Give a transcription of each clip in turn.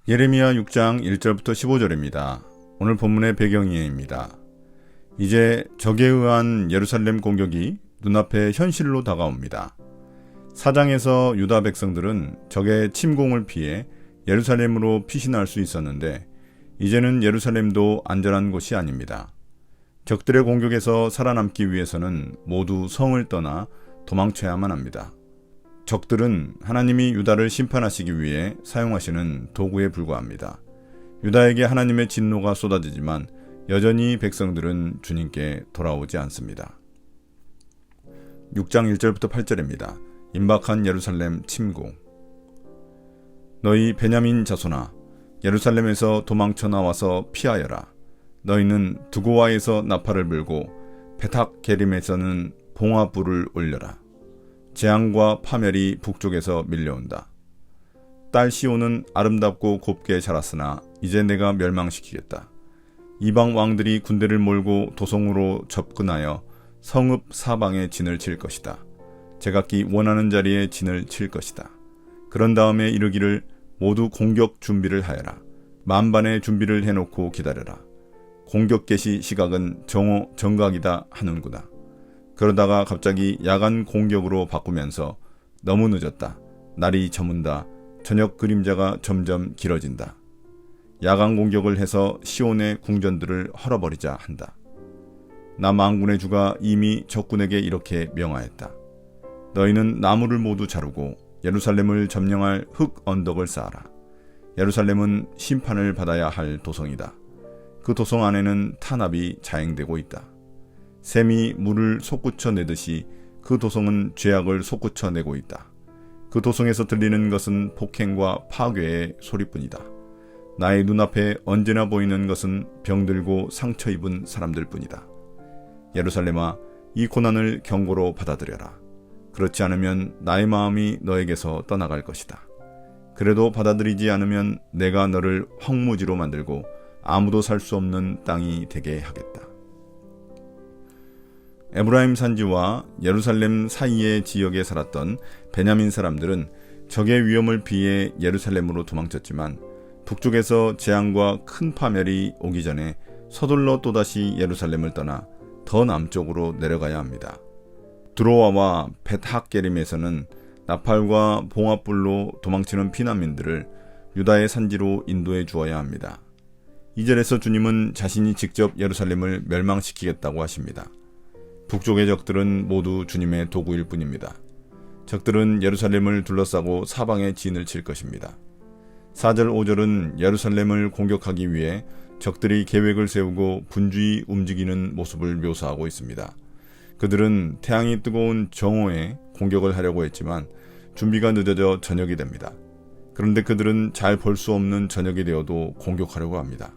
예레미야 6장 1절부터 15절입니다. 오늘 본문의 배경이입니다. 이제 적에 의한 예루살렘 공격이 눈앞에 현실로 다가옵니다. 4장에서 유다 백성들은 적의 침공을 피해 예루살렘으로 피신할 수 있었는데 이제는 예루살렘도 안전한 곳이 아닙니다. 적들의 공격에서 살아남기 위해서는 모두 성을 떠나 도망쳐야만 합니다. 적들은 하나님이 유다를 심판하시기 위해 사용하시는 도구에 불과합니다. 유다에게 하나님의 진노가 쏟아지지만 여전히 백성들은 주님께 돌아오지 않습니다. 6장 1절부터 8절입니다. 임박한 예루살렘 침공. 너희 베냐민 자손아, 예루살렘에서 도망쳐 나와서 피하여라. 너희는 두고와에서 나팔을 불고 베탁 게림에서는 봉화불을 올려라. 재앙과 파멸이 북쪽에서 밀려온다. 딸 시온은 아름답고 곱게 자랐으나 이제 내가 멸망시키겠다. 이방 왕들이 군대를 몰고 도성으로 접근하여 성읍 사방에 진을 칠 것이다. 제각기 원하는 자리에 진을 칠 것이다. 그런 다음에 이르기를 모두 공격 준비를 하여라. 만반의 준비를 해놓고 기다려라. 공격 개시 시각은 정각이다 하는구나. 그러다가 갑자기 야간 공격으로 바꾸면서 너무 늦었다. 날이 저문다. 저녁 그림자가 점점 길어진다. 야간 공격을 해서 시온의 궁전들을 헐어버리자 한다. 나 만군의 주가 이미 적군에게 이렇게 명하였다. 너희는 나무를 모두 자르고 예루살렘을 점령할 흙 언덕을 쌓아라. 예루살렘은 심판을 받아야 할 도성이다. 그 도성 안에는 탄압이 자행되고 있다. 샘이 물을 솟구쳐 내듯이 그 도성은 죄악을 솟구쳐 내고 있다. 그 도성에서 들리는 것은 폭행과 파괴의 소리뿐이다. 나의 눈앞에 언제나 보이는 것은 병들고 상처 입은 사람들 뿐이다. 예루살렘아, 이 고난을 경고로 받아들여라. 그렇지 않으면 나의 마음이 너에게서 떠나갈 것이다. 그래도 받아들이지 않으면 내가 너를 황무지로 만들고 아무도 살 수 없는 땅이 되게 하겠다. 에브라임 산지와 예루살렘 사이의 지역에 살았던 베냐민 사람들은 적의 위험을 피해 예루살렘으로 도망쳤지만 북쪽에서 재앙과 큰 파멸이 오기 전에 서둘러 또다시 예루살렘을 떠나 더 남쪽으로 내려가야 합니다. 드로아와 벳학게림에서는 나팔과 봉화불로 도망치는 피난민들을 유다의 산지로 인도해 주어야 합니다. 2절에서 주님은 자신이 직접 예루살렘을 멸망시키겠다고 하십니다. 북쪽의 적들은 모두 주님의 도구일 뿐입니다. 적들은 예루살렘을 둘러싸고 사방에 진을 칠 것입니다. 4절 5절은 예루살렘을 공격하기 위해 적들이 계획을 세우고 분주히 움직이는 모습을 묘사하고 있습니다. 그들은 태양이 뜨거운 정오에 공격을 하려고 했지만 준비가 늦어져 저녁이 됩니다. 그런데 그들은 잘 볼 수 없는 저녁이 되어도 공격하려고 합니다.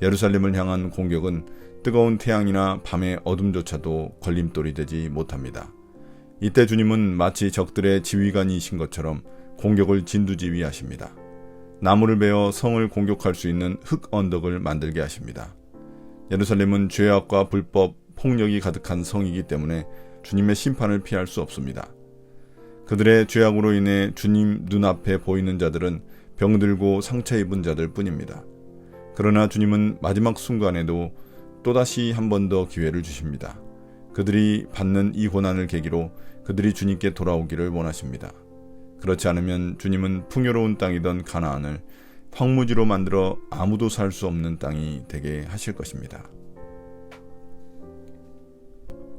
예루살렘을 향한 공격은 뜨거운 태양이나 밤의 어둠조차도 걸림돌이 되지 못합니다. 이때 주님은 마치 적들의 지휘관이신 것처럼 공격을 진두지휘하십니다. 나무를 베어 성을 공격할 수 있는 흙 언덕을 만들게 하십니다. 예루살렘은 죄악과 불법, 폭력이 가득한 성이기 때문에 주님의 심판을 피할 수 없습니다. 그들의 죄악으로 인해 주님 눈앞에 보이는 자들은 병들고 상처 입은 자들 뿐입니다. 그러나 주님은 마지막 순간에도 또다시 한 번 더 기회를 주십니다. 그들이 받는 이 고난을 계기로 그들이 주님께 돌아오기를 원하십니다. 그렇지 않으면 주님은 풍요로운 땅이던 가나안을 황무지로 만들어 아무도 살 수 없는 땅이 되게 하실 것입니다.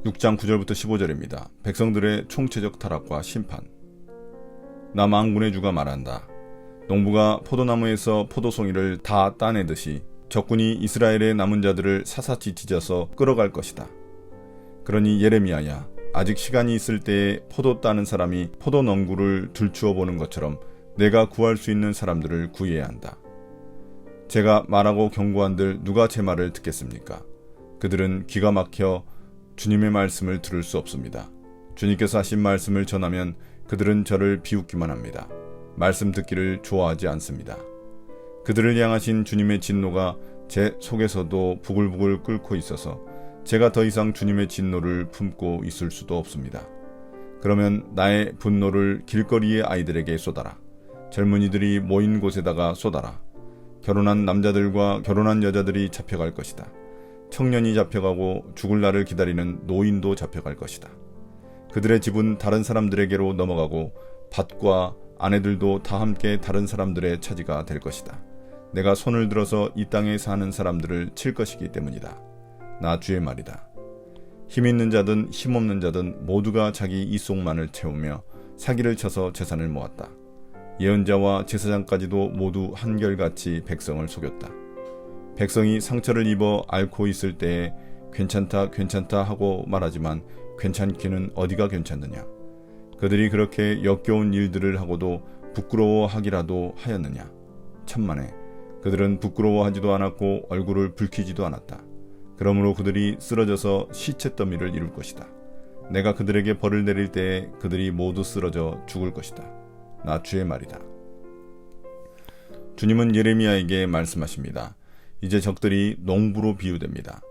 6장 9절부터 15절입니다. 백성들의 총체적 타락과 심판. 나 만군의 주가 말한다. 농부가 포도나무에서 포도송이를 다 따내듯이 적군이 이스라엘의 남은 자들을 사사치 찢어서 끌어갈 것이다. 그러니 예레미야야, 아직 시간이 있을 때에 포도 따는 사람이 포도 넝구를 들추어 보는 것처럼 내가 구할 수 있는 사람들을 구해야 한다. 제가 말하고 경고한들 누가 제 말을 듣겠습니까? 그들은 기가 막혀 주님의 말씀을 들을 수 없습니다. 주님께서 하신 말씀을 전하면 그들은 저를 비웃기만 합니다. 말씀 듣기를 좋아하지 않습니다. 그들을 향하신 주님의 진노가 제 속에서도 부글부글 끓고 있어서 제가 더 이상 주님의 진노를 품고 있을 수도 없습니다. 그러면 나의 분노를 길거리의 아이들에게 쏟아라. 젊은이들이 모인 곳에다가 쏟아라. 결혼한 남자들과 결혼한 여자들이 잡혀갈 것이다. 청년이 잡혀가고 죽을 날을 기다리는 노인도 잡혀갈 것이다. 그들의 집은 다른 사람들에게로 넘어가고 밭과 아내들도 다 함께 다른 사람들의 차지가 될 것이다. 내가 손을 들어서 이 땅에 사는 사람들을 칠 것이기 때문이다. 나 주의 말이다. 힘 있는 자든 힘 없는 자든 모두가 자기 이속만을 채우며 사기를 쳐서 재산을 모았다. 예언자와 제사장까지도 모두 한결같이 백성을 속였다. 백성이 상처를 입어 앓고 있을 때에 괜찮다 괜찮다 하고 말하지만 괜찮기는 어디가 괜찮느냐. 그들이 그렇게 역겨운 일들을 하고도 부끄러워하기라도 하였느냐. 천만에 그들은 부끄러워하지도 않았고 얼굴을 붉히지도 않았다. 그러므로 그들이 쓰러져서 시체 더미를 이룰 것이다. 내가 그들에게 벌을 내릴 때에 그들이 모두 쓰러져 죽을 것이다. 나 주의 말이다. 주님은 예레미야에게 말씀하십니다. 이제 적들이 농부로 비유됩니다.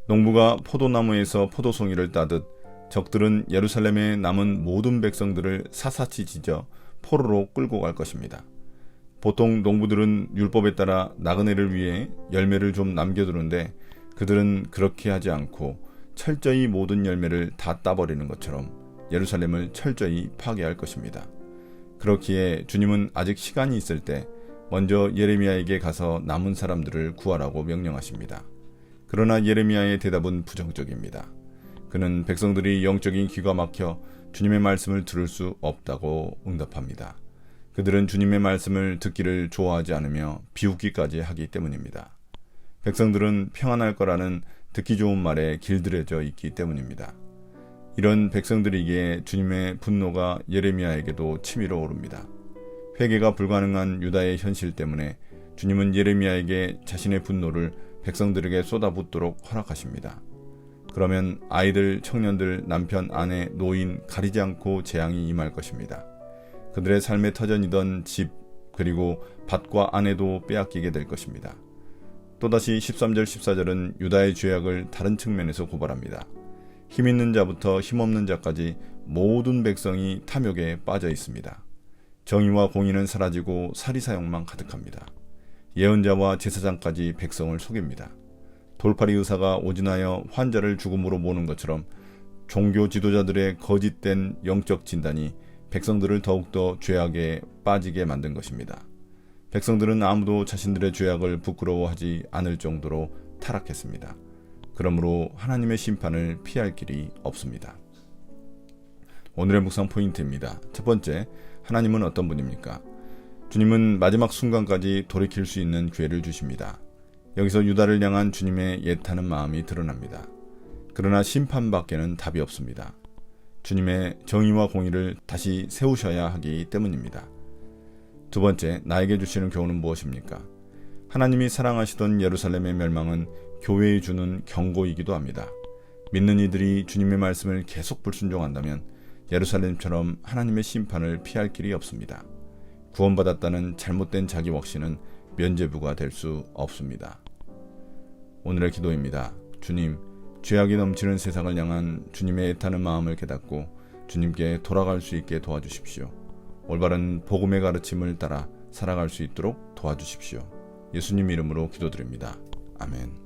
농부가 포도나무에서 포도송이를 따듯 적들은 예루살렘에 남은 모든 백성들을 사사치 찢어 포로로 끌고 갈 것입니다. 보통 농부들은 율법에 따라 나그네를 위해 열매를 좀 남겨두는데 그들은 그렇게 하지 않고 철저히 모든 열매를 다 따버리는 것처럼 예루살렘을 철저히 파괴할 것입니다. 그렇기에 주님은 아직 시간이 있을 때 먼저 예레미야에게 가서 남은 사람들을 구하라고 명령하십니다. 그러나 예레미야의 대답은 부정적입니다. 그는 백성들이 영적인 귀가 막혀 주님의 말씀을 들을 수 없다고 응답합니다. 그들은 주님의 말씀을 듣기를 좋아하지 않으며 비웃기까지 하기 때문입니다. 백성들은 평안할 거라는 듣기 좋은 말에 길들여져 있기 때문입니다. 이런 백성들에게 주님의 분노가 예레미야에게도 치밀어 오릅니다. 회개가 불가능한 유다의 현실 때문에 주님은 예레미야에게 자신의 분노를 백성들에게 쏟아붓도록 허락하십니다. 그러면 아이들, 청년들, 남편, 아내, 노인 가리지 않고 재앙이 임할 것입니다. 그들의 삶의 터전이던 집 그리고 밭과 아내도 빼앗기게 될 것입니다. 또다시 13절 14절은 유다의 죄악을 다른 측면에서 고발합니다. 힘 있는 자부터 힘 없는 자까지 모든 백성이 탐욕에 빠져 있습니다. 정의와 공의는 사라지고 사리사욕만 가득합니다. 예언자와 제사장까지 백성을 속입니다. 돌팔이 의사가 오진하여 환자를 죽음으로 모는 것처럼 종교 지도자들의 거짓된 영적 진단이 백성들을 더욱더 죄악에 빠지게 만든 것입니다. 백성들은 아무도 자신들의 죄악을 부끄러워하지 않을 정도로 타락했습니다. 그러므로 하나님의 심판을 피할 길이 없습니다. 오늘의 묵상 포인트입니다. 첫 번째, 하나님은 어떤 분입니까? 주님은 마지막 순간까지 돌이킬 수 있는 기회를 주십니다. 여기서 유다를 향한 주님의 애타는 마음이 드러납니다. 그러나 심판밖에는 답이 없습니다. 주님의 정의와 공의를 다시 세우셔야 하기 때문입니다. 두 번째, 나에게 주시는 교훈은 무엇입니까? 하나님이 사랑하시던 예루살렘의 멸망은 교회에 주는 경고이기도 합니다. 믿는 이들이 주님의 말씀을 계속 불순종한다면 예루살렘처럼 하나님의 심판을 피할 길이 없습니다. 구원받았다는 잘못된 자기 확신은 면죄부가 될 수 없습니다. 오늘의 기도입니다. 주님, 죄악이 넘치는 세상을 향한 주님의 애타는 마음을 깨닫고 주님께 돌아갈 수 있게 도와주십시오. 올바른 복음의 가르침을 따라 살아갈 수 있도록 도와주십시오. 예수님 이름으로 기도드립니다. 아멘.